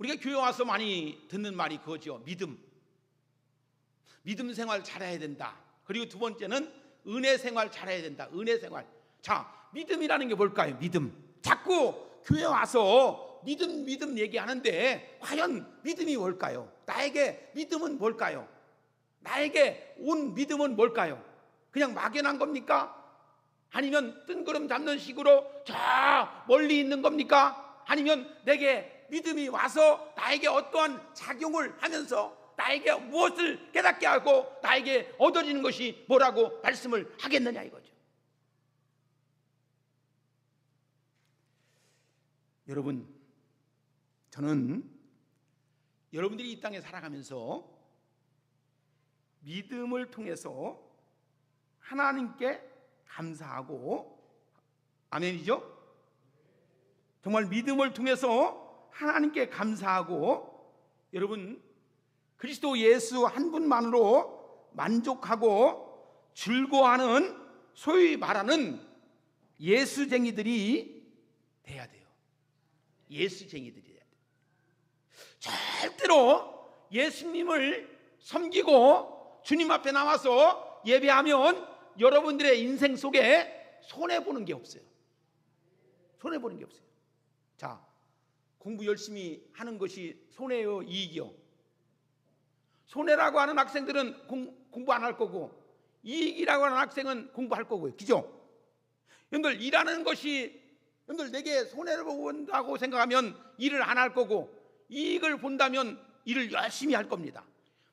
우리가 교회 와서 많이 듣는 말이 그거죠. 믿음 생활 잘해야 된다. 그리고 두 번째는 은혜 생활 잘해야 된다. 은혜 생활. 자, 믿음이라는 게 뭘까요? 믿음. 자꾸 교회 와서 믿음 얘기하는데 과연 믿음이 뭘까요? 나에게 믿음은 뭘까요? 나에게 온 믿음은 뭘까요? 그냥 막연한 겁니까? 아니면 뜬구름 잡는 식으로 저 멀리 있는 겁니까? 아니면 내게 믿음이 와서 나에게 어떠한 작용을 하면서 나에게 무엇을 깨닫게 하고 나에게 얻어지는 것이 뭐라고 말씀을 하겠느냐 이거죠. 여러분, 저는 여러분들이 이 땅에 살아가면서 믿음을 통해서 하나님께 감사하고, 아멘이죠? 정말 믿음을 통해서 하나님께 감사하고, 여러분 그리스도 예수 한 분만으로 만족하고 즐거워하는 소위 말하는 예수쟁이들이 돼야 돼요. 예수쟁이들이 돼야 돼요. 절대로 예수님을 섬기고 주님 앞에 나와서 예배하면 여러분들의 인생 속에 손해보는 게 없어요. 손해보는 게 없어요. 자, 공부 열심히 하는 것이 손해요, 이익이요? 손해라고 하는 학생들은 공부 안 할 거고, 이익이라고 하는 학생은 공부할 거고요. 그죠? 여러분들 일하는 것이 여러분들 내게 손해를 본다고 생각하면 일을 안 할 거고, 이익을 본다면 일을 열심히 할 겁니다.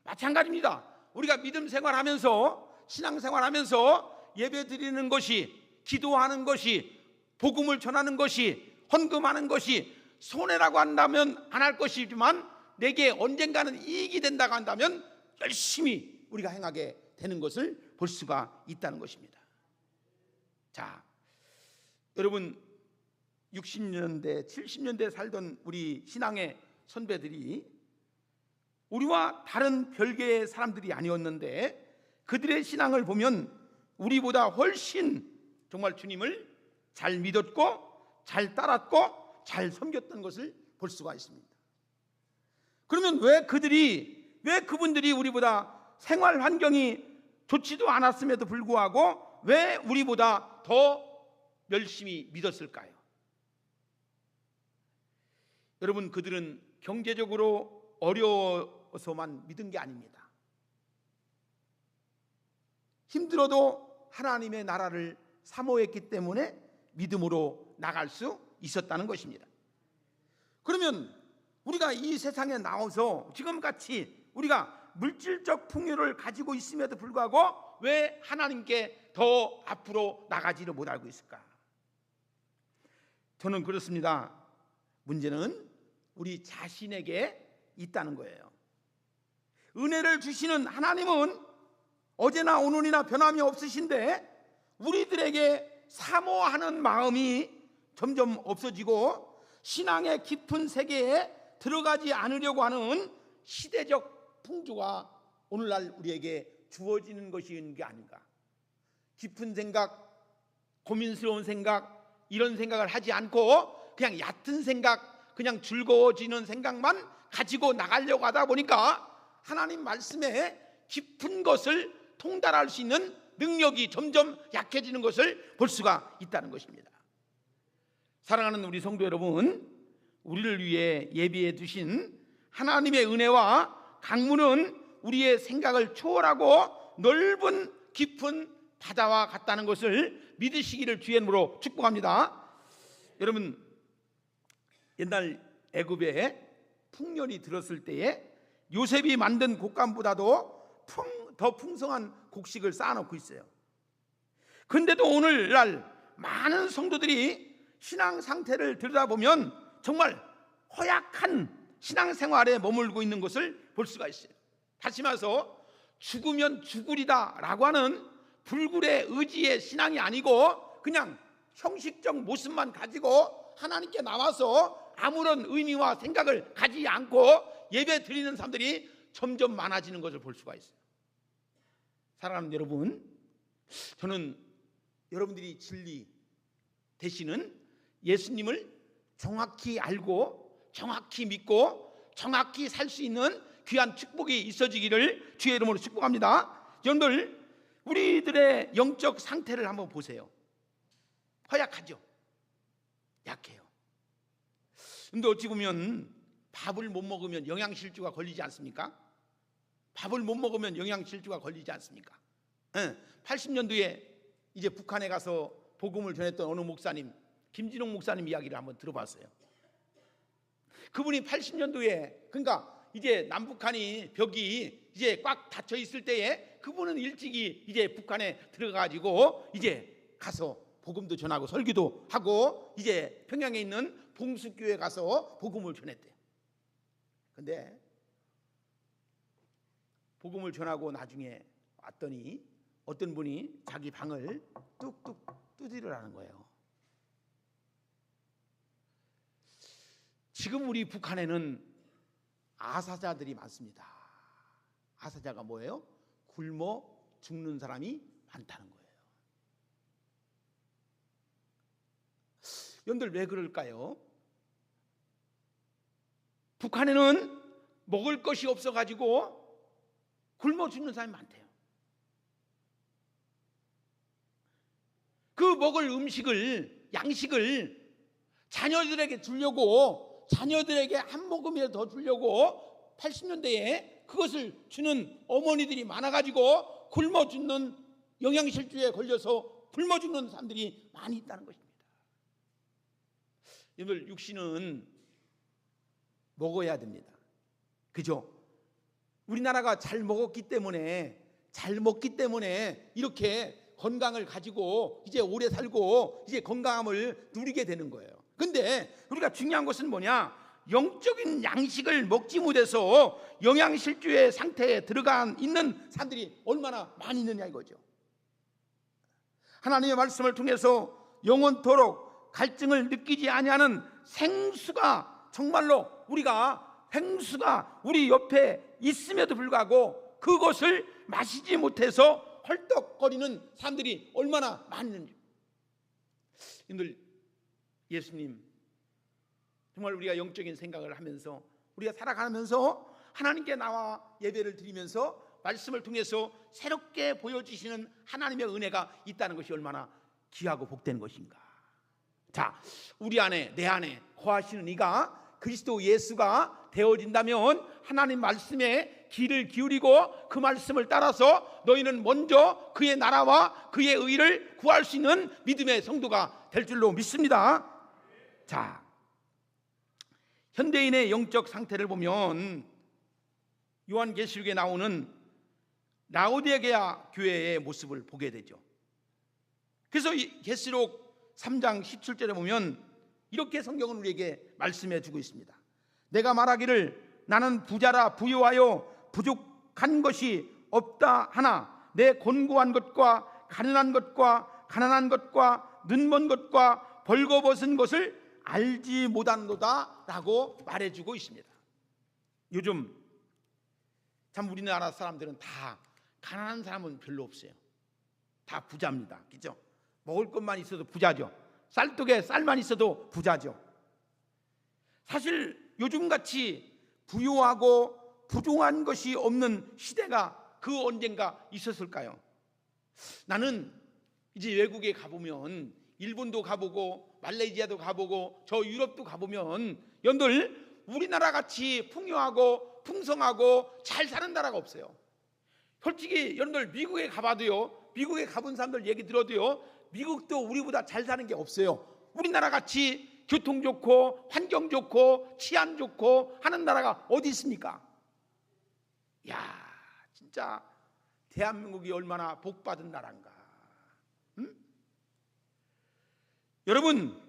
마찬가지입니다. 우리가 믿음 생활하면서, 신앙 생활하면서 예배 드리는 것이, 기도하는 것이, 복음을 전하는 것이, 헌금하는 것이 손해라고 한다면 안 할 것이지만 내게 언젠가는 이익이 된다고 한다면 열심히 우리가 행하게 되는 것을 볼 수가 있다는 것입니다. 자, 여러분 60년대, 70년대 살던 우리 신앙의 선배들이 우리와 다른 별개의 사람들이 아니었는데 그들의 신앙을 보면 우리보다 훨씬 정말 주님을 잘 믿었고 잘 따랐고 잘 섬겼던 것을 볼 수가 있습니다. 그러면 왜 그분들이 우리보다 생활 환경이 좋지도 않았음에도 불구하고 왜 우리보다 더 열심히 믿었을까요? 여러분, 그들은 경제적으로 어려워서만 믿은 게 아닙니다. 힘들어도 하나님의 나라를 사모했기 때문에 믿음으로 나갈 수 있었다는 것입니다. 그러면 우리가 이 세상에 나와서 지금같이 우리가 물질적 풍요를 가지고 있음에도 불구하고 왜 하나님께 더 앞으로 나가지를 못하고 있을까? 저는 그렇습니다. 문제는 우리 자신에게 있다는 거예요. 은혜를 주시는 하나님은 어제나 오늘이나 변함이 없으신데 우리들에게 사모하는 마음이 점점 없어지고 신앙의 깊은 세계에 들어가지 않으려고 하는 시대적 풍조가 오늘날 우리에게 주어지는 것인 게 아닌가. 깊은 생각, 고민스러운 생각, 이런 생각을 하지 않고 그냥 얕은 생각, 그냥 즐거워지는 생각만 가지고 나가려고 하다 보니까 하나님 말씀에 깊은 것을 통달할 수 있는 능력이 점점 약해지는 것을 볼 수가 있다는 것입니다. 사랑하는 우리 성도 여러분, 우리를 위해 예비해 두신 하나님의 은혜와 강물은 우리의 생각을 초월하고 넓은 깊은 바다와 같다는 것을 믿으시기를 주의 이름으로 축복합니다. 여러분, 옛날 애굽에 풍년이 들었을 때에 요셉이 만든 곡간보다도 더 풍성한 곡식을 쌓아놓고 있어요. 그런데도 오늘날 많은 성도들이 신앙 상태를 들여다보면 정말 허약한 신앙생활에 머물고 있는 것을 볼 수가 있어요. 다시 말해서 죽으면 죽으리다 라고 하는 불굴의 의지의 신앙이 아니고 그냥 형식적 모습만 가지고 하나님께 나와서 아무런 의미와 생각을 가지지 않고 예배 드리는 사람들이 점점 많아지는 것을 볼 수가 있어요. 사랑하는 여러분, 저는 여러분들이 진리 되시는 예수님을 정확히 알고 정확히 믿고 정확히 살 수 있는 귀한 축복이 있어지기를 주의 이름으로 축복합니다. 여러분들, 우리들의 영적 상태를 한번 보세요. 허약하죠? 약해요. 근데 어찌 보면 밥을 못 먹으면 영양실조가 걸리지 않습니까? 밥을 못 먹으면 영양실조가 걸리지 않습니까? 80년도에 이제 북한에 가서 복음을 전했던 어느 목사님, 김진홍 목사님 이야기를 한번 들어봤어요. 그분이 80년도에, 그러니까 이제 남북한이 벽이 이제 꽉 닫혀 있을 때에 그분은 일찍이 이제 북한에 들어가지고 이제 가서 복음도 전하고 설교도 하고 이제 평양에 있는 봉수교회 가서 복음을 전했대요. 근데 복음을 전하고 나중에 왔더니 어떤 분이 자기 방을 뚝뚝 두드리를 하는 거예요. 지금 우리 북한에는 아사자들이 많습니다. 아사자가 뭐예요? 굶어 죽는 사람이 많다는 거예요. 여러분들 왜 그럴까요? 북한에는 먹을 것이 없어가지고 굶어 죽는 사람이 많대요. 그 먹을 음식을, 양식을 자녀들에게 주려고, 자녀들에게 한 모금이라도 더 주려고 80년대에 그것을 주는 어머니들이 많아가지고 굶어 죽는, 영양실조에 걸려서 굶어 죽는 사람들이 많이 있다는 것입니다. 여러분, 육신은 먹어야 됩니다. 그죠? 우리나라가 잘 먹기 때문에 이렇게 건강을 가지고 이제 오래 살고 이제 건강함을 누리게 되는 거예요. 근데 우리가 중요한 것은 뭐냐? 영적인 양식을 먹지 못해서 영양실조의 상태에 들어가 있는 사람들이 얼마나 많이 있느냐 이거죠. 하나님의 말씀을 통해서 영원토록 갈증을 느끼지 아니하는 생수가, 정말로 우리가 생수가 우리 옆에 있음에도 불구하고 그것을 마시지 못해서 헐떡거리는 사람들이 얼마나 많은지. 여러분들, 예수님, 정말 우리가 영적인 생각을 하면서 우리가 살아가면서 하나님께 나와 예배를 드리면서 말씀을 통해서 새롭게 보여주시는 하나님의 은혜가 있다는 것이 얼마나 귀하고 복된 것인가. 자, 우리 안에, 내 안에 거하시는 이가 그리스도 예수가 되어진다면 하나님 말씀에 귀를 기울이고 그 말씀을 따라서 너희는 먼저 그의 나라와 그의 의를 구할 수 있는 믿음의 성도가 될 줄로 믿습니다. 자, 현대인의 영적 상태를 보면 요한계시록에 나오는 라오디게아 교회의 모습을 보게 되죠. 그래서 이 계시록 3장 17절에 보면 이렇게 성경은 우리에게 말씀해 주고 있습니다. 내가 말하기를 나는 부자라 부유하여 부족한 것이 없다 하나 내 곤고한 것과 가난한 것과 눈먼 것과 벌거벗은 것을 알지 못하노다 라고 말해주고 있습니다. 요즘 참 우리나라 사람들은 다 가난한 사람은 별로 없어요. 다 부자입니다. 그죠? 먹을 것만 있어도 부자죠. 쌀떡에 쌀만 있어도 부자죠. 사실 요즘같이 부유하고 부족한 것이 없는 시대가 그 언젠가 있었을까요? 나는 이제 외국에 가보면 일본도 가보고 말레이시아도 가보고 저 유럽도 가보면 여러분들 우리나라 같이 풍요하고 풍성하고 잘 사는 나라가 없어요. 솔직히 여러분들 미국에 가봐도요, 미국에 가본 사람들 얘기 들어도요, 미국도 우리보다 잘 사는 게 없어요. 우리나라 같이 교통 좋고 환경 좋고 치안 좋고 하는 나라가 어디 있습니까? 야, 진짜 대한민국이 얼마나 복받은 나라인가. 응? 여러분,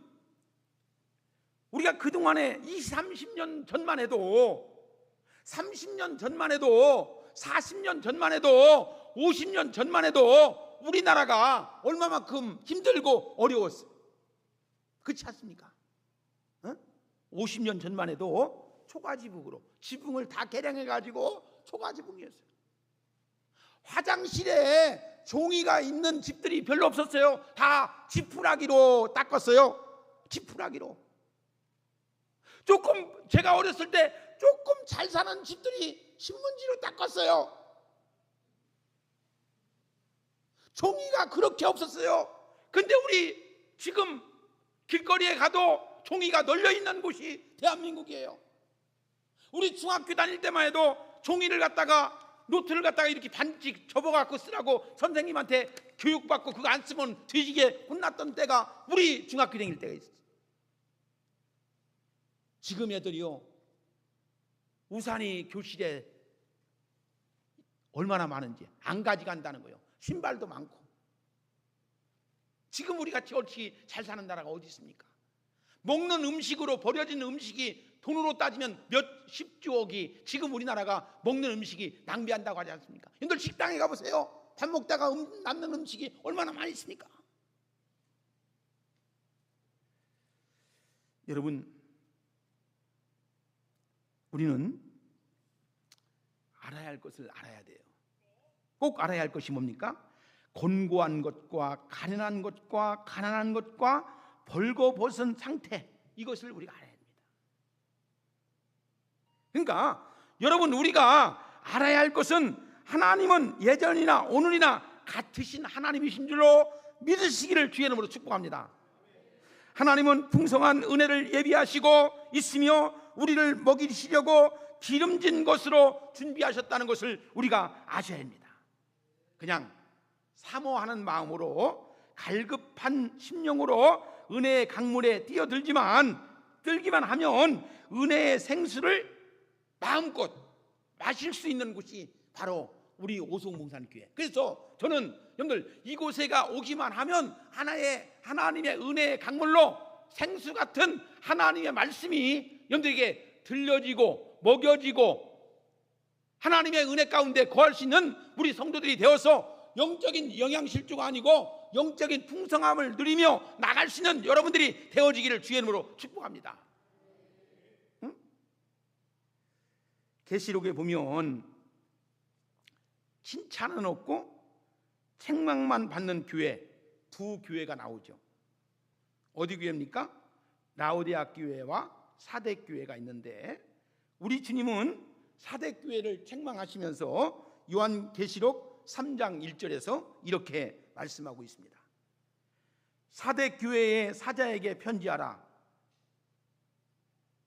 우리가 그동안에 20, 30년 전만 해도 30년 전만 해도 40년 전만 해도 50년 전만 해도 우리나라가 얼마만큼 힘들고 어려웠어요. 그렇지 않습니까? 50년 전만 해도 초가지붕으로 지붕을 다 개량해가지고 초가지붕이었어요. 화장실에 종이가 있는 집들이 별로 없었어요. 다 지푸라기로 닦았어요. 지푸라기로. 조금 제가 어렸을 때 조금 사는 집들이 신문지로 닦았어요. 종이가 그렇게 없었어요. 근데 우리 지금 길거리에 가도 종이가 널려있는 곳이 대한민국이에요. 우리 중학교 다닐 때만 해도 종이를 갖다가, 노트를 갖다가 이렇게 반씩 접어갖고 쓰라고 선생님한테 교육받고 그거 안 쓰면 뒤지게 혼났던 때가 우리 중학교 다닐 때가 있었어요. 지금 애들이요, 우산이 교실에 얼마나 많은지 안 가져간다는 거예요. 신발도 많고. 지금 우리 같이 옳지 잘 사는 나라가 어디 있습니까? 먹는 음식으로 버려진 음식이 돈으로 따지면 몇십조억이 지금 우리나라가 먹는 음식이 낭비한다고 하지 않습니까? 여러분들 식당에 가보세요. 밥 먹다가 남는 음식이 얼마나 많이 있습니까? 여러분, 우리는 알아야 할 것을 알아야 돼요. 꼭 알아야 할 것이 뭡니까? 곤고한 것과 가련한 것과 가난한 것과 벌거벗은 상태, 이것을 우리가 알아야 합니다. 그러니까 여러분, 우리가 알아야 할 것은 하나님은 예전이나 오늘이나 같으신 하나님이신 줄로 믿으시기를 주의 이름으로 축복합니다. 하나님은 풍성한 은혜를 예비하시고 있으며 우리를 먹이시려고 기름진 것으로 준비하셨다는 것을 우리가 아셔야 합니다. 그냥 사모하는 마음으로 갈급한 심령으로 은혜의 강물에 뛰어들기만 하면 은혜의 생수를 마음껏 마실 수 있는 곳이 바로 우리 오송봉산교회. 그래서 저는 여러분들 이곳에가 오기만 하면 하나님의 은혜의 강물로 생수 같은 하나님의 말씀이 여러분들에게 들려지고 먹여지고 하나님의 은혜 가운데 거할 수 있는 우리 성도들이 되어서 영적인 영양실조가 아니고 영적인 풍성함을 누리며 나갈 수 있는 여러분들이 되어지기를 주의 이름으로 축복합니다. 응? 계시록에 보면 칭찬은 없고 책망만 받는 교회, 두 교회가 나오죠. 어디 교회입니까? 라오디아 교회와 사대 교회가 있는데, 우리 주님은 사대 교회를 책망하시면서 요한계시록 3장 1절에서 이렇게 말씀하고 있습니다. 사대 교회의 사자에게 편지하라.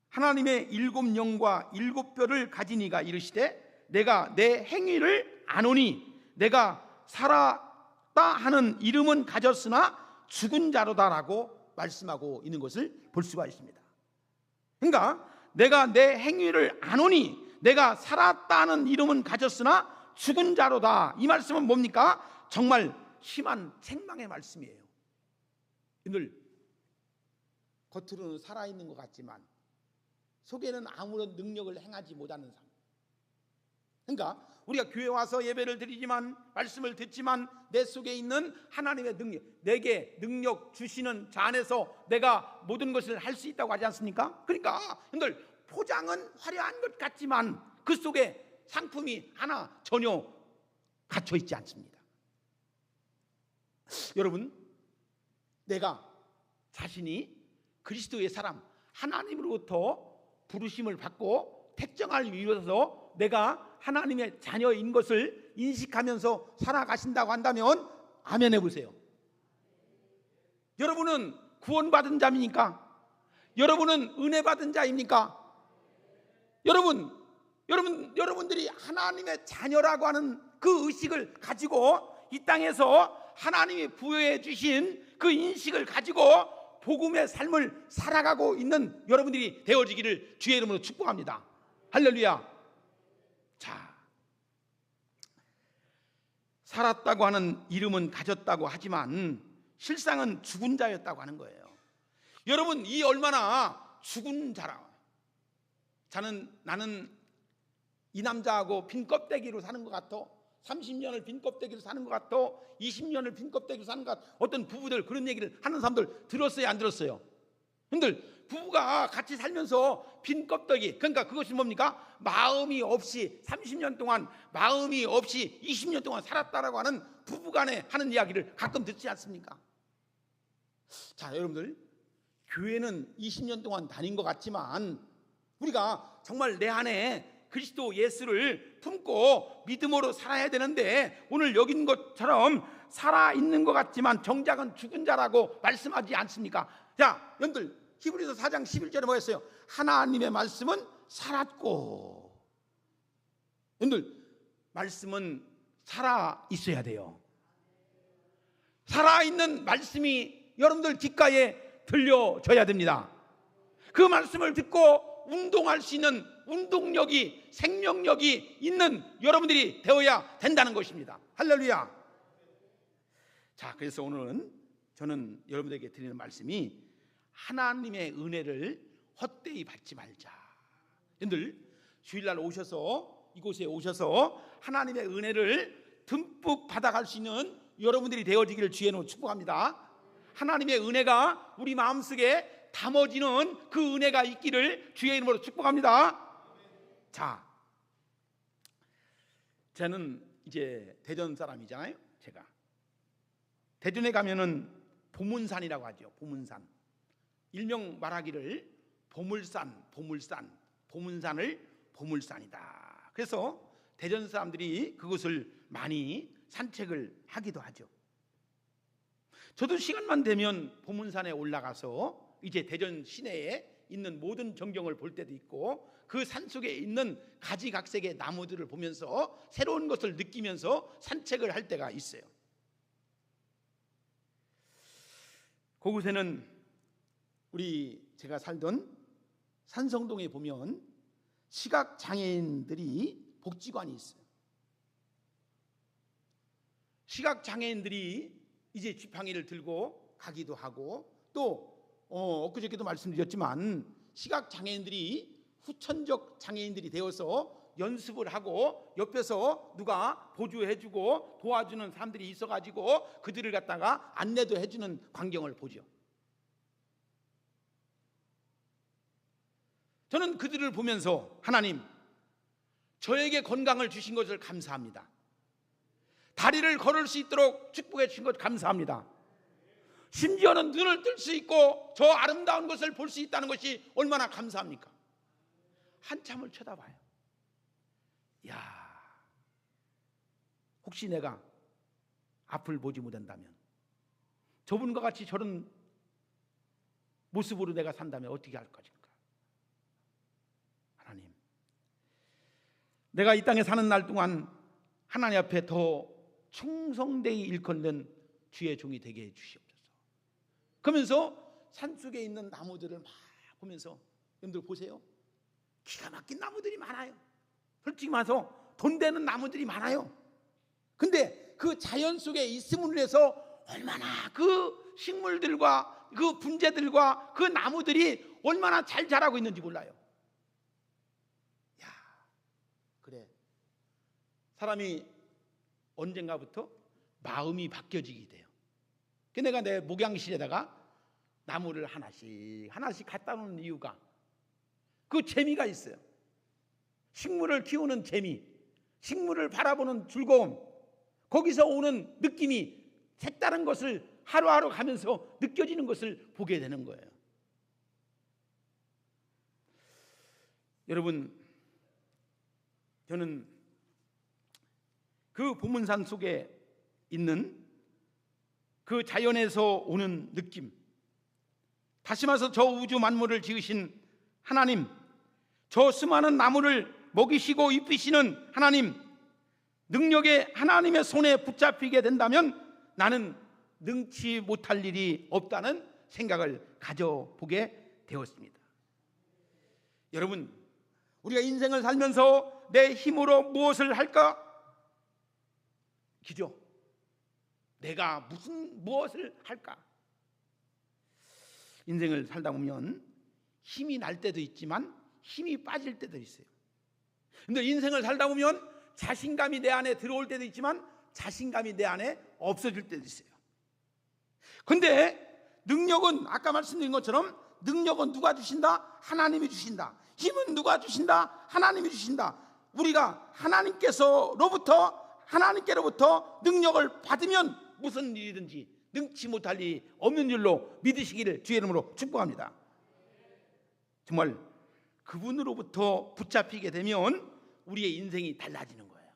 하나님의 7영과 7뼈를 가진 이가 이르시되 내가 내 행위를 아노니 내가 살았다 하는 이름은 가졌으나 죽은 자로다라고 말씀하고 있는 것을 볼 수가 있습니다. 그러니까 내가 내 행위를 아노니 내가 살았다는 이름은 가졌으나 죽은 자로다. 이 말씀은 뭡니까? 정말 심한 책망의 말씀이에요. 오늘 겉으로는 살아있는 것 같지만 속에는 아무런 능력을 행하지 못하는 삶. 그러니까 우리가 교회 와서 예배를 드리지만 말씀을 듣지만 내 속에 있는 하나님의 능력, 내게 능력 주시는 자 안에서 내가 모든 것을 할 수 있다고 하지 않습니까? 그러니까 여러분들 포장은 화려한 것 같지만 그 속에 상품이 하나 전혀 갇혀 있지 않습니다. 여러분, 내가 자신이 그리스도의 사람, 하나님으로부터 부르심을 받고 택정을 이루어서 내가 하나님의 자녀인 것을 인식하면서 살아가신다고 한다면 아멘 해보세요. 여러분은 구원받은 자입니까? 여러분은 은혜 받은 자입니까? 여러분들이 하나님의 자녀라고 하는 그 의식을 가지고 이 땅에서 하나님이 부여해 주신 그 인식을 가지고 복음의 삶을 살아가고 있는 여러분들이 되어지기를 주의 이름으로 축복합니다. 할렐루야. 자, 살았다고 하는 이름은 가졌다고 하지만 실상은 죽은 자였다고 하는 거예요. 여러분, 이 얼마나 죽은 자라. 나는 이 남자하고 빈 껍데기로 사는 것 같아. 30년을 빈 껍데기로 사는 것 같아. 20년을 빈 껍데기로 사는 것 같아. 어떤 부부들 그런 얘기를 하는 사람들 들었어요, 안 들었어요? 여러분들 부부가 같이 살면서 빈 껍데기, 그러니까 그것이 뭡니까? 마음이 없이 30년 동안 마음이 없이 20년 동안 살았다라고 하는 부부간에 하는 이야기를 가끔 듣지 않습니까? 자, 여러분들 교회는 20년 동안 다닌 것 같지만 우리가 정말 내 안에 그리스도 예수를 품고 믿음으로 살아야 되는데, 오늘 여기 있는 것처럼 살아있는 것 같지만 정작은 죽은 자라고 말씀하지 않습니까? 자, 여러분들 히브리서 4장 11절에 뭐였어요? 하나님의 말씀은 살았고. 여러분들 말씀은 살아 있어야 돼요. 살아있는 말씀이 여러분들 귓가에 들려져야 됩니다. 그 말씀을 듣고 운동할 수 있는 운동력이, 생명력이 있는 여러분들이 되어야 된다는 것입니다. 할렐루야. 자, 그래서 오늘은 저는 여러분들에게 드리는 말씀이 하나님의 은혜를 헛되이 받지 말자. 여러분들 주일날 오셔서, 이곳에 오셔서 하나님의 은혜를 듬뿍 받아갈 수 있는 여러분들이 되어지기를 주의 이름으로 축복합니다. 하나님의 은혜가 우리 마음속에 담아지는 그 은혜가 있기를 주의 이름으로 축복합니다. 자, 저는 이제 대전 사람이잖아요. 제가 대전에 가면은 보문산이라고 하죠. 보문산. 일명 말하기를 보물산, 보문산을 보물산이다. 그래서 대전 사람들이 그곳을 많이 산책을 하기도 하죠. 저도 시간만 되면 보문산에 올라가서 이제 대전 시내에 있는 모든 전경을 볼 때도 있고, 그 산속에 있는 가지각색의 나무들을 보면서 새로운 것을 느끼면서 산책을 할 때가 있어요. 그곳에는 제가 살던 산성동에 보면 시각장애인들이 복지관이 있어요. 시각장애인들이 이제 지팡이를 들고 가기도 하고, 또 엊그저께도 말씀드렸지만 시각장애인들이 후천적 장애인들이 되어서 연습을 하고 옆에서 누가 보조해주고 도와주는 사람들이 있어가지고 그들을 갖다가 안내도 해주는 광경을 보죠. 저는 그들을 보면서 하나님, 저에게 건강을 주신 것을 감사합니다. 다리를 걸을 수 있도록 축복해 주신 것 감사합니다. 심지어는 눈을 뜰 수 있고 저 아름다운 것을 볼 수 있다는 것이 얼마나 감사합니까? 한참을 쳐다봐요. 야, 혹시 내가 앞을 보지 못한다면, 저분과 같이 저런 모습으로 내가 산다면 어떻게 할 것인가? 하나님, 내가 이 땅에 사는 날 동안 하나님 앞에 더 충성되이 일컫는 주의 종이 되게 해주시옵소서. 그러면서 산속에 있는 나무들을 막 보면서, 여러분들 보세요. 기가 막힌 나무들이 많아요. 솔직히 말해서 돈 되는 나무들이 많아요. 근데 그 자연 속에 있음으로 해서 얼마나 그 식물들과 그 분재들과 그 나무들이 얼마나 잘 자라고 있는지 몰라요. 야, 그래. 사람이 언젠가부터 마음이 바뀌어지게 돼요. 내가 내 목양실에다가 나무를 하나씩 갖다 놓는 이유가 그 재미가 있어요. 식물을 키우는 재미, 식물을 바라보는 즐거움, 거기서 오는 느낌이 색다른 것을 하루하루 가면서 느껴지는 것을 보게 되는 거예요. 여러분, 저는 그 보문산 속에 있는 그 자연에서 오는 느낌, 다시 말해서 저 우주 만물을 지으신 하나님, 저 수많은 나무를 먹이시고 입히시는 하나님, 능력의 하나님의 손에 붙잡히게 된다면 나는 능치 못할 일이 없다는 생각을 가져보게 되었습니다. 여러분, 우리가 인생을 살면서 내 힘으로 무엇을 할까? 기죠. 내가 무엇을 할까? 인생을 살다 보면 힘이 날 때도 있지만 힘이 빠질 때도 있어요. 근데 인생을 살다 보면 자신감이 내 안에 들어올 때도 있지만 자신감이 내 안에 없어질 때도 있어요. 근데 능력은 아까 말씀드린 것처럼 능력은 누가 주신다? 하나님이 주신다. 힘은 누가 주신다? 하나님이 주신다. 우리가 하나님께로부터 능력을 받으면 무슨 일이든지 능치 못할 일이 없는 줄로 믿으시기를 주의 이름으로 축복합니다. 정말 그분으로부터 붙잡히게 되면 우리의 인생이 달라지는 거예요.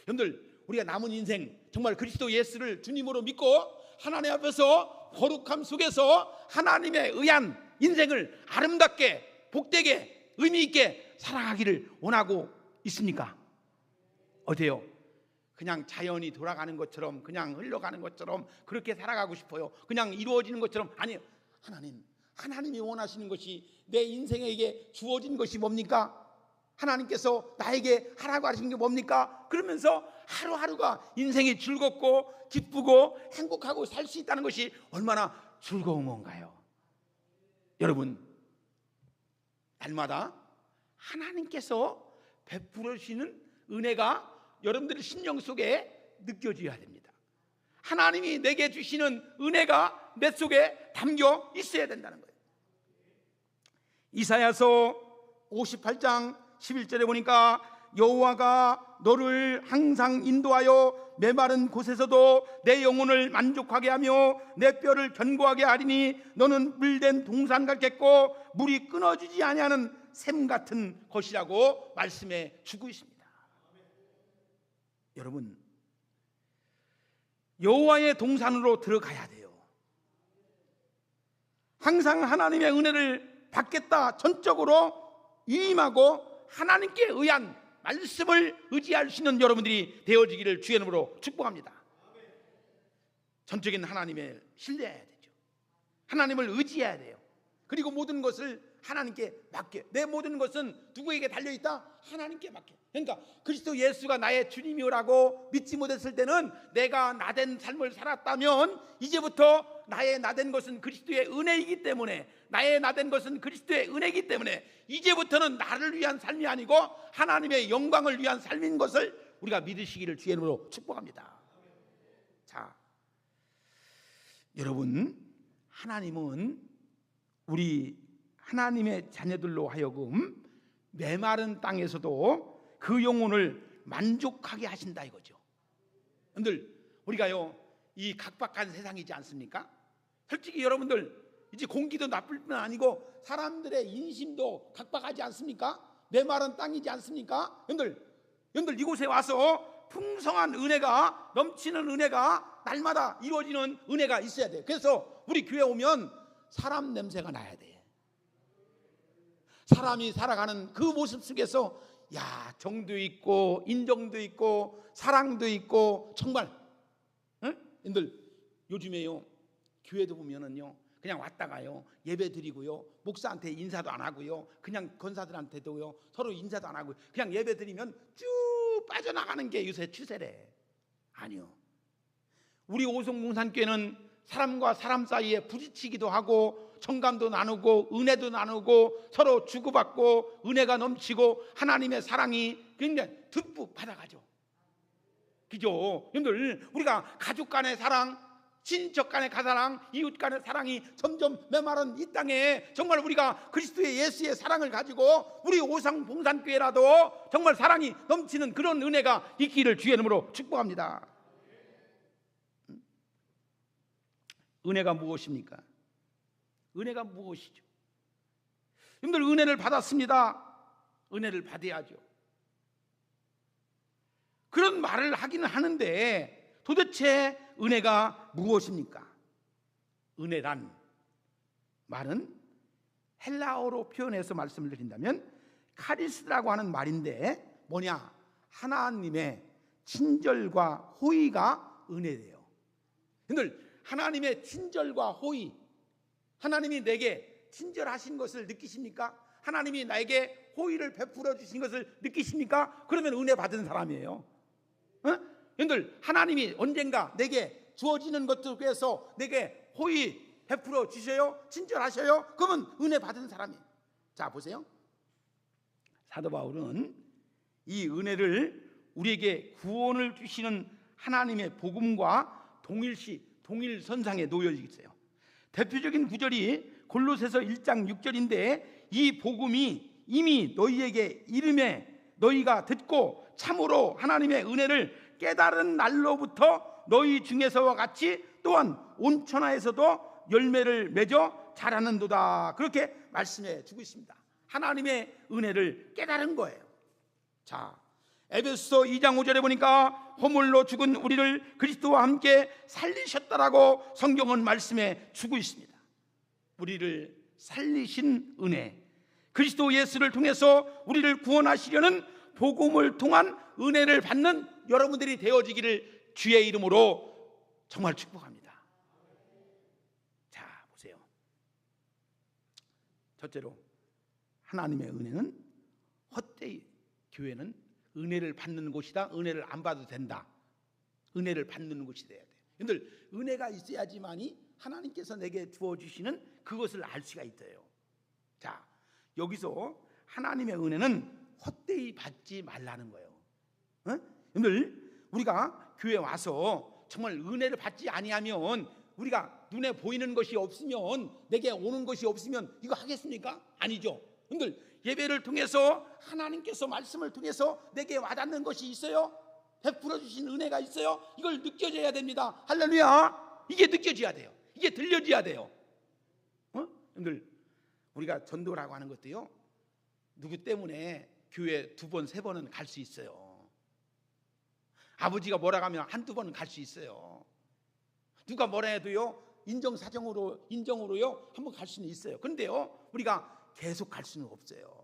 여러분들, 우리가 남은 인생 정말 그리스도 예수를 주님으로 믿고 하나님 앞에서 거룩함 속에서 하나님에 의한 인생을 아름답게 복되게 의미 있게 살아가기를 원하고 있습니까? 어때요? 그냥 자연이 돌아가는 것처럼, 그냥 흘러가는 것처럼 그렇게 살아가고 싶어요? 그냥 이루어지는 것처럼? 아니요. 하나님이 원하시는 것이, 내 인생에게 주어진 것이 뭡니까? 하나님께서 나에게 하라고 하시는 게 뭡니까? 그러면서 하루하루가 인생이 즐겁고 기쁘고 행복하고 살 수 있다는 것이 얼마나 즐거운 건가요? 여러분, 날마다 하나님께서 베풀어 주시는 은혜가 여러분들의 심령 속에 느껴져야 됩니다. 하나님이 내게 주시는 은혜가 내 속에 담겨 있어야 된다는 거예요. 이사야서 58장 11절에 보니까 여호와가 너를 항상 인도하여 메마른 곳에서도 내 영혼을 만족하게 하며 내 뼈를 견고하게 하리니 너는 물된 동산 같겠고 물이 끊어지지 아니하는 샘 같은 것이라고 말씀해 주고 있습니다. 여러분, 여호와의 동산으로 들어가야 돼요. 항상 하나님의 은혜를 받겠다 전적으로 위임하고 하나님께 의한 말씀을 의지할 수 있는 여러분들이 되어지기를 주의 이름으로 축복합니다. 전적인 하나님을 신뢰해야 되죠. 하나님을 의지해야 돼요. 그리고 모든 것을 하나님께 맡겨. 내 모든 것은 누구에게 달려있다? 하나님께 맡겨. 그러니까 그리스도 예수가 나의 주님이라고 믿지 못했을 때는 내가 나된 삶을 살았다면 이제부터 나의 나된 것은 그리스도의 은혜이기 때문에, 나의 나된 것은 그리스도의 은혜이기 때문에 이제부터는 나를 위한 삶이 아니고 하나님의 영광을 위한 삶인 것을 우리가 믿으시기를 주의 이름으로 축복합니다. 자, 여러분, 하나님은 우리 하나님의 자녀들로 하여금 메마른 땅에서도 그 영혼을 만족하게 하신다 이거죠. 여러분들, 우리가요 이 각박한 세상이지 않습니까? 솔직히 여러분들, 이제 공기도 나쁠 뿐 아니고 사람들의 인심도 각박하지 않습니까? 메마른 땅이지 않습니까? 여러분들 이곳에 와서 풍성한 은혜가, 넘치는 은혜가 날마다 이루어지는 은혜가 있어야 돼요. 그래서 우리 교회 오면 사람 냄새가 나야 돼. 사람이 살아가는 그 모습 속에서 정도 있고 인정도 있고 사랑도 있고, 정말 여러분들, 요즘에요 교회도 보면은요 그냥 왔다가요 예배 드리고요 목사한테 인사도 안 하고요, 그냥 권사들한테도요 서로 인사도 안 하고요, 그냥 예배 드리면 쭉 빠져나가는 게 요새 추세래. 아니요, 우리 오송봉산교회는 사람과 사람 사이에 부딪히기도 하고 정감도 나누고 은혜도 나누고 서로 주고받고 은혜가 넘치고 하나님의 사랑이 굉장히 듬뿍 받아가죠. 그죠? 여러분들, 우리가 가족 간의 사랑, 친인척 간의 사랑, 이웃 간의 사랑이 점점 메마른 이 땅에 정말 우리가 그리스도의 예수의 사랑을 가지고 우리 오송봉산교회라도 정말 사랑이 넘치는 그런 은혜가 있기를 주의 이름으로 축복합니다. 은혜가 무엇입니까? 은혜가 무엇이죠? 여러분들, 은혜를 받았습니다. 은혜를 받아야죠. 그런 말을 하기는 하는데 도대체 은혜가 무엇입니까? 은혜란 말은 헬라어로 표현해서 말씀을 드린다면 카리스라고 하는 말인데 뭐냐? 하나님의 친절과 호의가 은혜래요. 여러분들, 하나님의 친절과 호의, 하나님이 내게 친절하신 것을 느끼십니까? 하나님이 나에게 호의를 베풀어 주신 것을 느끼십니까? 그러면 은혜 받은 사람이에요. 여러분들, 하나님이 언젠가 내게 주어지는 것들 위해서 내게 호의 베풀어 주셔요? 친절하셔요? 그러면 은혜 받은 사람이에요. 자, 보세요. 사도 바울은 이 은혜를 우리에게 구원을 주시는 하나님의 복음과 동일선상에 놓여 있어요. 대표적인 구절이 골로새서 1장 6절인데 이 복음이 이미 너희에게 이름에 너희가 듣고 참으로 하나님의 은혜를 깨달은 날로부터 너희 중에서와 같이 또한 온천하에서도 열매를 맺어 자라는도다. 그렇게 말씀해 주고 있습니다. 하나님의 은혜를 깨달은 거예요. 자, 에베소서 2장 5절에 보니까 허물로 죽은 우리를 그리스도와 함께 살리셨다라고 성경은 말씀해 주고 있습니다. 우리를 살리신 은혜, 그리스도 예수를 통해서 우리를 구원하시려는 복음을 통한 은혜를 받는 여러분들이 되어지기를 주의 이름으로 정말 축복합니다. 자, 보세요. 첫째로, 하나님의 은혜는 헛되이, 교회는 은혜를 받는 곳이다, 은혜를 안 받아도 된다, 은혜를 받는 곳이 돼야 돼요. 여러분들, 은혜가 있어야지만이 하나님께서 내게 주어주시는 그것을 알 수가 있어요. 자, 여기서 하나님의 은혜는 헛되이 받지 말라는 거예요. 여러분들, 우리가 교회 와서 정말 은혜를 받지 아니하면, 우리가 눈에 보이는 것이 없으면, 내게 오는 것이 없으면 이거 하겠습니까? 아니죠. 여러분들, 예배를 통해서 하나님께서 말씀을 통해서 내게 와닿는 것이 있어요. 베풀어 주신 은혜가 있어요. 이걸 느껴져야 됩니다. 할렐루야. 이게 느껴져야 돼요. 이게 들려져야 돼요. 여러분들, 우리가 전도라고 하는 것도요, 누구 때문에 교회 2번, 3번은 갈 수 있어요. 아버지가 뭐라고 하면 한두 번은 갈 수 있어요. 누가 뭐라 해도요, 인정으로요 한번 갈 수는 있어요. 그런데요, 우리가 계속 갈 수는 없어요.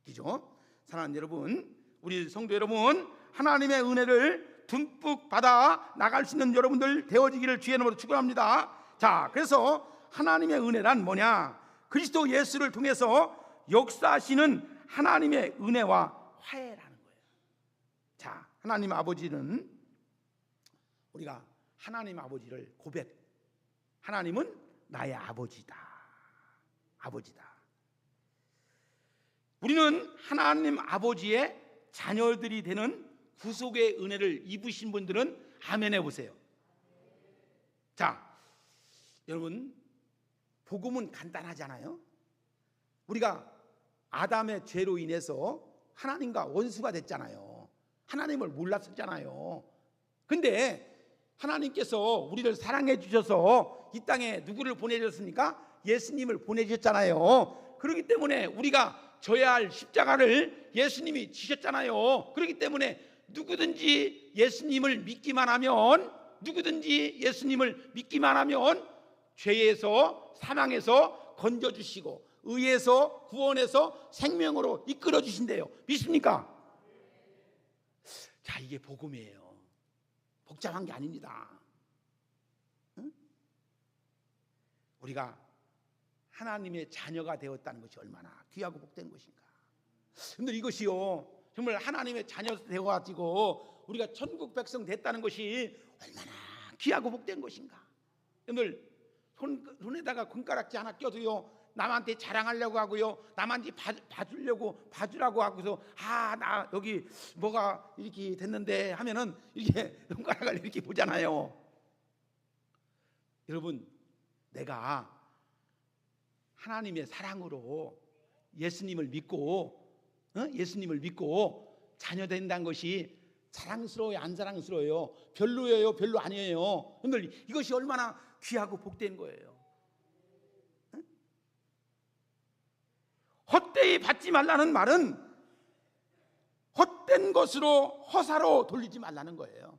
그죠? 사랑하는 여러분, 우리 성도 여러분, 하나님의 은혜를 듬뿍 받아 나갈 수 있는 여러분들 되어지기를 주의 이름으로 축원합니다. 자, 그래서 하나님의 은혜란 뭐냐? 그리스도 예수를 통해서 역사하시는 하나님의 은혜와 화해라는 거예요. 자, 하나님 아버지는, 우리가 하나님 아버지를 하나님은 나의 아버지다. 우리는 하나님 아버지의 자녀들이 되는 구속의 은혜를 입으신 분들은 아멘 해보세요. 자, 여러분, 복음은 간단하잖아요. 우리가 아담의 죄로 인해서 하나님과 원수가 됐잖아요. 하나님을 몰랐었잖아요. 근데 하나님께서 우리를 사랑해 주셔서 이 땅에 누구를 보내셨습니까? 예수님을 보내셨잖아요. 그렇기 때문에 우리가 져야 할 십자가를 예수님이 지셨잖아요. 그렇기 때문에 누구든지 예수님을 믿기만 하면, 죄에서, 사망에서 건져주시고 의에서 구원해서 생명으로 이끌어 주신대요. 믿습니까? 자, 이게 복음이에요. 복잡한 게 아닙니다. 응? 우리가 하나님의 자녀가 되었다는 것이 얼마나 귀하고 복된 것인가. 근데 이것이요, 정말 하나님의 자녀 되어가지고 우리가 천국 백성 됐다는 것이 얼마나 귀하고 복된 것인가. 여러분들, 손에다가 손가락지 하나 껴도요, 남한테 자랑하려고 하고요, 남한테 봐주라고 하고서, 나 여기 뭐가 이렇게 됐는데 하면은 이렇게 손가락을 이렇게 보잖아요. 여러분, 내가 하나님의 사랑으로 예수님을 믿고 자녀 된다는 것이 자랑스러워요, 안 자랑스러워요? 별로예요, 별로 아니에요? 여러분들, 이것이 얼마나 귀하고 복된 거예요. 헛되이 받지 말라는 말은 헛된 것으로, 허사로 돌리지 말라는 거예요.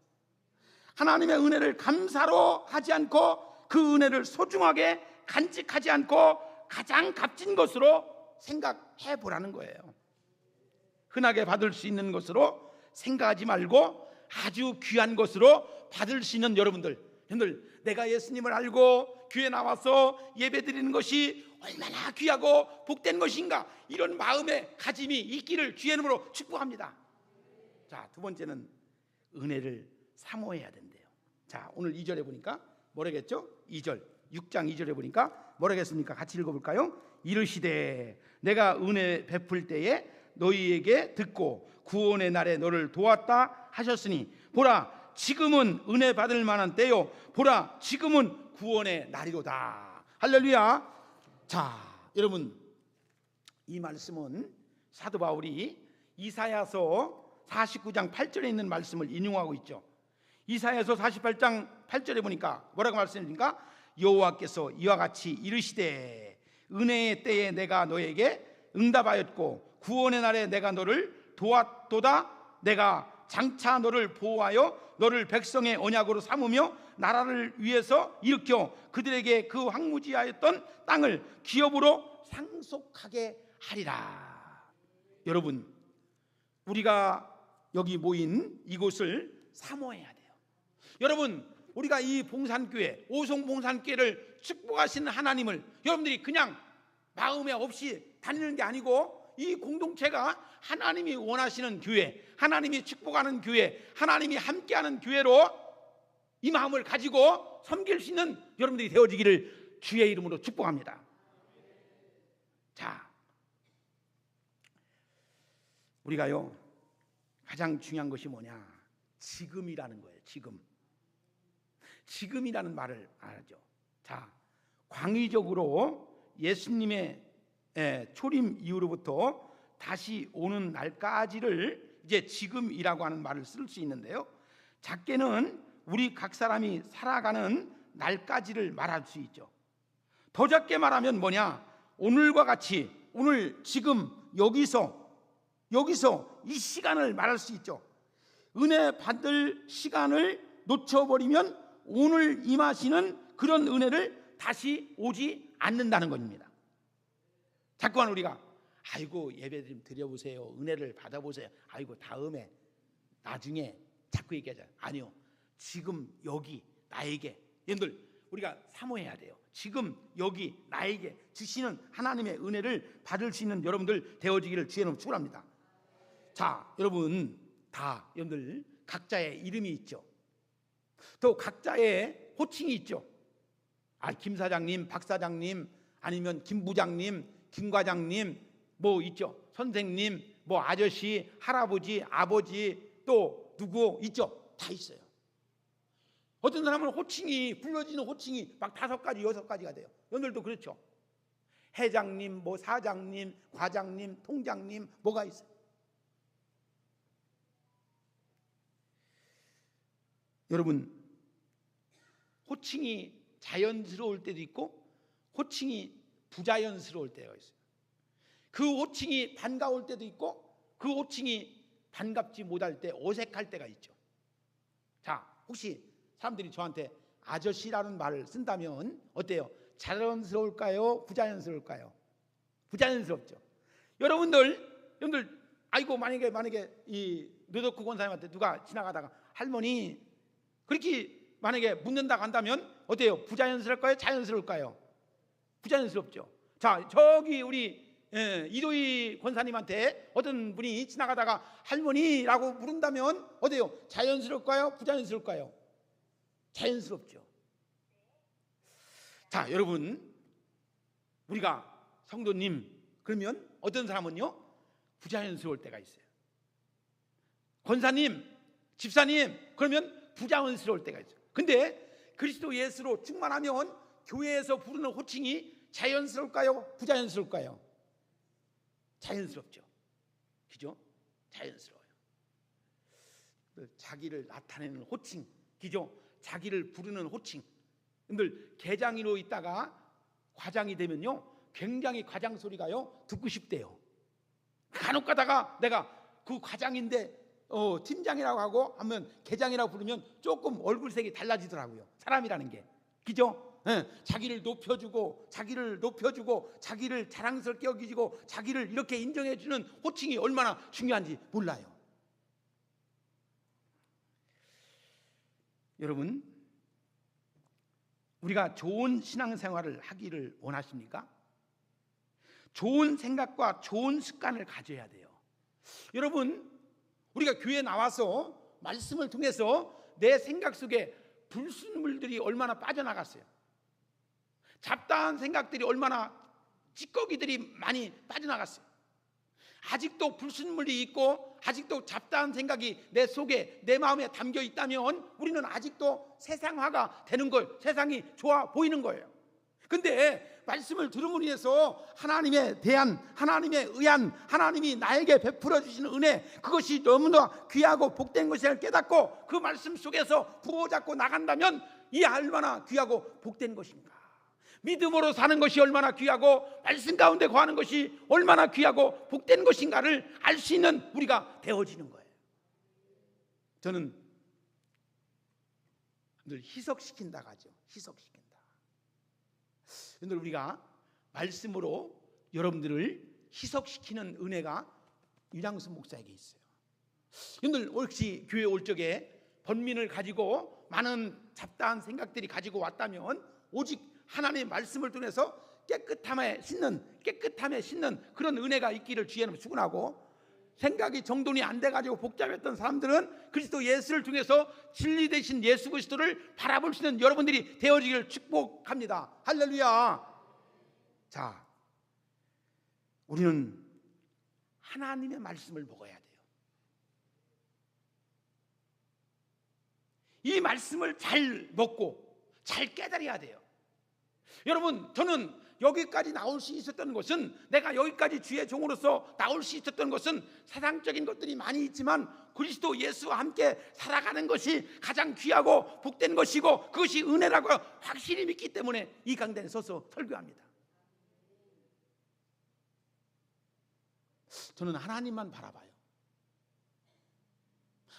하나님의 은혜를 감사로 하지 않고, 그 은혜를 소중하게 간직하지 않고 가장 값진 것으로 생각해 보라는 거예요. 흔하게 받을 수 있는 것으로 생각하지 말고 아주 귀한 것으로 받을 수 있는 여러분들, 내가 예수님을 알고 교회 나와서 예배 드리는 것이 얼마나 귀하고 복된 것인가, 이런 마음의 가짐이 있기를 주의 이름으로 축복합니다. 자, 두 번째는 은혜를 사모해야 된대요. 자, 오늘 2절에 보니까 뭐라겠죠? 6장 2절에 보니까 뭐라겠습니까? 같이 읽어볼까요? 이르시되 내가 은혜 베풀 때에 너희에게 듣고 구원의 날에 너를 도왔다 하셨으니 보라, 지금은 은혜 받을 만한 때요, 보라, 지금은 구원의 날이로다. 할렐루야. 자, 여러분, 이 말씀은 사도 바울이 이사야서 49장 8절에 있는 말씀을 인용하고 있죠. 이사야서 48장 8절에 보니까 뭐라고 말씀드립니까? 여호와께서 이와 같이 이르시되 은혜의 때에 내가 너에게 응답하였고 구원의 날에 내가 너를 도왔도다. 내가 장차 너를 보호하여 너를 백성의 언약으로 삼으며 나라를 위해서 일으켜 그들에게 그 황무지하였던 땅을 기업으로 상속하게 하리라. 여러분, 우리가 여기 모인 이곳을 사모해야 돼요. 여러분, 우리가 이 봉산교회, 오송봉산교회를 축복하시는 하나님을 여러분들이 그냥 마음에 없이 다니는 게 아니고 이 공동체가 하나님이 원하시는 교회, 하나님이 축복하는 교회, 하나님이 함께하는 교회로 이 마음을 가지고 섬길 수 있는 여러분들이 되어지기를 주의 이름으로 축복합니다. 자, 우리가요 가장 중요한 것이 뭐냐? 지금이라는 거예요. 지금이라는 말을 알죠. 자, 광의적으로 예수님의 초림 이후로부터 다시 오는 날까지를 이제 지금이라고 하는 말을 쓸 수 있는데요, 작게는 우리 각 사람이 살아가는 날까지를 말할 수 있죠. 더 작게 말하면 뭐냐? 오늘과 같이, 오늘 지금 여기서 이 시간을 말할 수 있죠. 은혜 받을 시간을 놓쳐버리면 오늘 임하시는 그런 은혜를 다시 오지 않는다는 겁니다. 자꾸만 우리가 아이고 예배 좀 드려보세요, 은혜를 받아보세요, 아이고 다음에 나중에 자꾸 얘기하잖아요. 아니요, 지금 여기 나에게, 여러분들 우리가 사모해야 돼요. 지금 여기 나에게 주시는 하나님의 은혜를 받을 수 있는 여러분들 되어지기를 주의 이름으로 축원합니다. 자, 여러분 다 여러분들 각자의 이름이 있죠. 또 각자의 호칭이 있죠. 김 사장님, 박 사장님, 아니면 김 부장님, 김 과장님, 뭐 있죠. 선생님, 뭐 아저씨, 할아버지, 아버지, 또 누구 있죠. 다 있어요. 어떤 사람은 호칭이, 불러지는 호칭이 막 5가지, 6가지가 돼요. 여러분들도 그렇죠. 회장님, 뭐 사장님, 과장님, 통장님, 뭐가 있어요. 여러분, 호칭이 자연스러울 때도 있고 호칭이 부자연스러울 때가 있어요. 그 호칭이 반가울 때도 있고 그 호칭이 반갑지 못할 때, 어색할 때가 있죠. 자, 혹시 사람들이 저한테 아저씨라는 말을 쓴다면 어때요? 자연스러울까요? 부자연스러울까요? 부자연스럽죠. 여러분들 아이고 만약에 이 노덕후 권사님한테 누가 지나가다가 할머니 그렇게 만약에 묻는다고 한다면 어때요? 부자연스러울까요? 자연스러울까요? 부자연스럽죠. 자, 저기 우리 이도희 권사님한테 어떤 분이 지나가다가 할머니라고 부른다면 어때요? 자연스러울까요? 부자연스러울까요? 자연스럽죠. 자, 여러분, 우리가 성도님 그러면 어떤 사람은요 부자연스러울 때가 있어요. 권사님, 집사님 그러면 부자연스러울 때가 있어요. 근데 그리스도 예수로 충만하면 교회에서 부르는 호칭이 자연스러울까요? 부자연스러울까요? 자연스럽죠. 그죠? 자연스러워요. 자기를 나타내는 호칭, 그죠? 자기를 부르는 호칭. 여러분들 개장이로 있다가 과장이 되면요 굉장히 과장 소리가요 듣고 싶대요. 간혹 가다가 내가 그 과장인데 팀장이라고 하고 하면 개장이라고 부르면 조금 얼굴색이 달라지더라고요. 사람이라는 게, 그죠? 자기를 높여주고 자기를 자랑스럽게 여기고 자기를 이렇게 인정해주는 호칭이 얼마나 중요한지 몰라요. 여러분, 우리가 좋은 신앙생활을 하기를 원하십니까? 좋은 생각과 좋은 습관을 가져야 돼요. 여러분, 우리가 교회에 나와서 말씀을 통해서 내 생각 속에 불순물들이 얼마나 빠져나갔어요. 잡다한 생각들이 얼마나, 찌꺼기들이 많이 빠져나갔어요. 아직도 불순물이 있고 아직도 잡다한 생각이 내 속에, 내 마음에 담겨 있다면 우리는 아직도 세상화가 되는 걸, 세상이 좋아 보이는 거예요. 근데 말씀을 들음으로 인해서 하나님에 대한, 하나님에 의한, 하나님이 나에게 베풀어 주시는 은혜, 그것이 너무나 귀하고 복된 것을 깨닫고 그 말씀 속에서 부어잡고 나간다면 이 얼마나 귀하고 복된 것인가. 믿음으로 사는 것이 얼마나 귀하고 말씀 가운데 거하는 것이 얼마나 귀하고 복된 것인가를 알 수 있는 우리가 되어지는 거예요. 저는 늘 희석시킨다고 하죠. 희석시킨다. 늘 우리가 말씀으로 여러분들을 희석시키는 은혜가 윤양순 목사에게 있어요. 늘 혹시 교회 올 적에 번민을 가지고 많은 잡다한 생각들이 가지고 왔다면 오직 하나님의 말씀을 통해서 깨끗함에 씻는 그런 은혜가 있기를 주의는 축원하고, 생각이 정돈이 안 돼가지고 복잡했던 사람들은 그리스도 예수를 통해서 진리 되신 예수 그리스도를 바라볼 수 있는 여러분들이 되어지기를 축복합니다. 할렐루야. 자, 우리는 하나님의 말씀을 먹어야 돼요. 이 말씀을 잘 먹고 잘 깨달아야 돼요. 여러분, 저는 여기까지 나올 수 있었던 것은, 내가 여기까지 주의 종으로서 나올 수 있었던 것은 세상적인 것들이 많이 있지만 그리스도 예수와 함께 살아가는 것이 가장 귀하고 복된 것이고 그것이 은혜라고 확실히 믿기 때문에 이 강단에 서서 설교합니다. 저는 하나님만 바라봐요.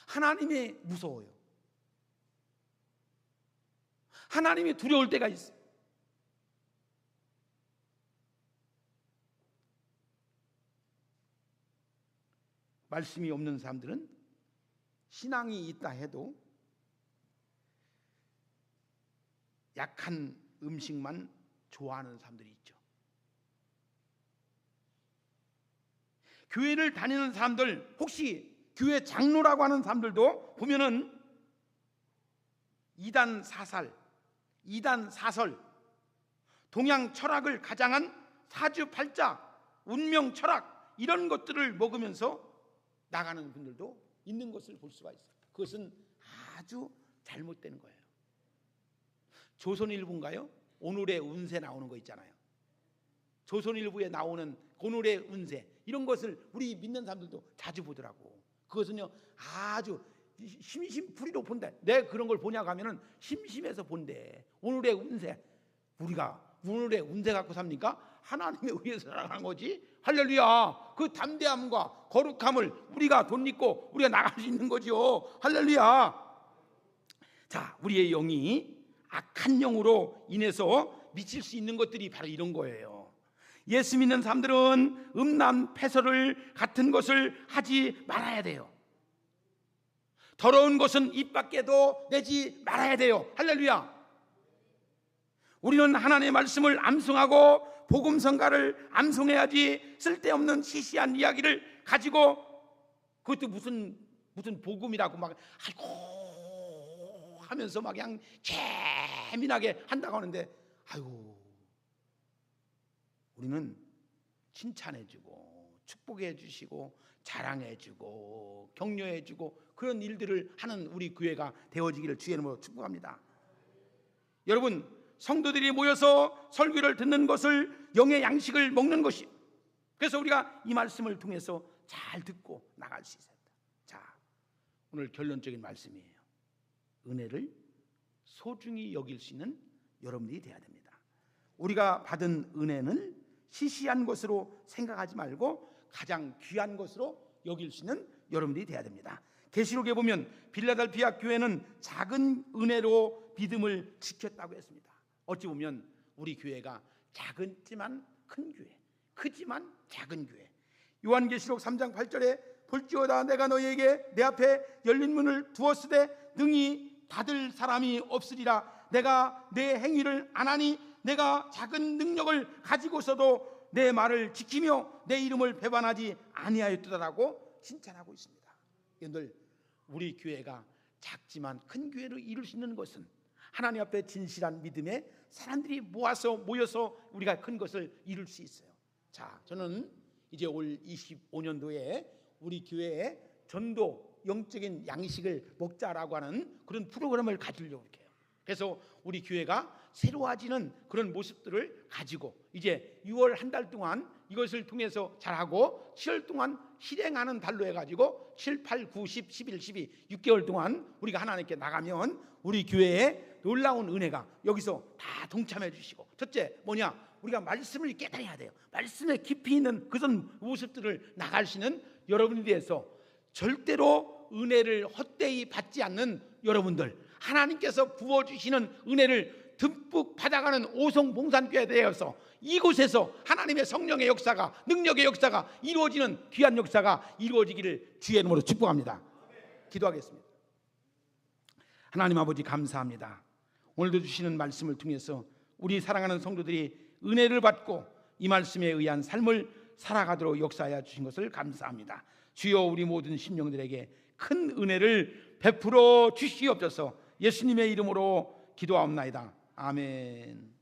하나님이 무서워요. 하나님이 두려울 때가 있어요. 말씀이 없는 사람들은 신앙이 있다 해도 약한 음식만 좋아하는 사람들이 있죠. 교회를 다니는 사람들, 혹시 교회 장로라고 하는 사람들도 보면은 이단 사살, 이단 사설, 동양 철학을 가장한 사주팔자, 운명 철학, 이런 것들을 먹으면서 나가는 분들도 있는 것을 볼 수가 있어요. 그것은 아주 잘못된 거예요. 조선일보인가요? 오늘의 운세 나오는 거 있잖아요. 조선일보에 나오는 오늘의 운세, 이런 것을 우리 믿는 사람들도 자주 보더라고. 그것은요 아주 심심풀이로 본다. 내 그런 걸 보냐고 하면은 심심해서 본대. 오늘의 운세, 우리가 오늘의 운세 갖고 삽니까? 하나님에 의해서 살아가는 거지. 할렐루야. 그 담대함과 거룩함을 우리가 덧입고 우리가 나갈 수 있는 거죠. 할렐루야. 자, 우리의 영이 악한 영으로 인해서 미칠 수 있는 것들이 바로 이런 거예요. 예수 믿는 사람들은 음란 패설을 같은 것을 하지 말아야 돼요. 더러운 것은 입 밖에도 내지 말아야 돼요. 할렐루야. 우리는 하나님의 말씀을 암송하고 복음성가를 암송해야지, 쓸데없는 시시한 이야기를 가지고, 그것도 무슨 복음이라고 막 아이고 하면서 막 그냥 재미나게 한다고 하는데, 아이고, 우리는 칭찬해주고 축복해주시고 자랑해주고 격려해주고 그런 일들을 하는 우리 교회가 되어지기를 주의 이름으로 축복합니다. 여러분, 성도들이 모여서 설교를 듣는 것을 영의 양식을 먹는 것이, 그래서 우리가 이 말씀을 통해서 잘 듣고 나갈 수 있습니다. 자, 오늘 결론적인 말씀이에요. 은혜를 소중히 여길 수 있는 여러분들이 돼야 됩니다. 우리가 받은 은혜는 시시한 것으로 생각하지 말고 가장 귀한 것으로 여길 수 있는 여러분들이 돼야 됩니다. 계시록에 보면 빌라델피아 교회는 작은 은혜로 믿음을 지켰다고 했습니다. 어찌 보면 우리 교회가 작지만 큰 교회, 크지만 작은 교회. 요한계시록 3장 8절에 볼지어다 내가 너희에게 내 앞에 열린 문을 두었으되 능히 닫을 사람이 없으리라. 내가 내 행위를 안 하니 내가 작은 능력을 가지고서도 내 말을 지키며 내 이름을 배반하지 아니하였더라라고 칭찬하고 있습니다. 여러분들, 우리 교회가 작지만 큰 교회를 이룰 수 있는 것은 하나님 앞에 진실한 믿음에 사람들이 모여서 우리가 큰 것을 이룰 수 있어요. 자, 저는 이제 올 25년도에 우리 교회에 전도 영적인 양식을 먹자라고 하는 그런 프로그램을 가지려고 해요. 그래서 우리 교회가 새로워지는 그런 모습들을 가지고 이제 6월 한 달 동안 이것을 통해서 잘하고 7월 동안 실행하는 달로 해가지고 7, 8, 9, 10, 11, 12 6개월 동안 우리가 하나님께 나가면 우리 교회에 놀라운 은혜가 여기서 다 동참해 주시고, 첫째 뭐냐, 우리가 말씀을 깨달아야 돼요. 말씀에 깊이 있는 그런 모습들을 나가시는 여러분에 대해서 절대로 은혜를 헛되이 받지 않는 여러분들, 하나님께서 부어주시는 은혜를 듬뿍 받아가는 오송봉산교회 되어서 이곳에서 하나님의 성령의 역사가, 능력의 역사가 이루어지는 귀한 역사가 이루어지기를 주의 이름으로 축복합니다. 기도하겠습니다. 하나님 아버지 감사합니다. 오늘도 주시는 말씀을 통해서 우리 사랑하는 성도들이 은혜를 받고 이 말씀에 의한 삶을 살아가도록 역사하여 주신 것을 감사합니다. 주여, 우리 모든 심령들에게 큰 은혜를 베풀어 주시옵소서. 예수님의 이름으로 기도하옵나이다. 아멘.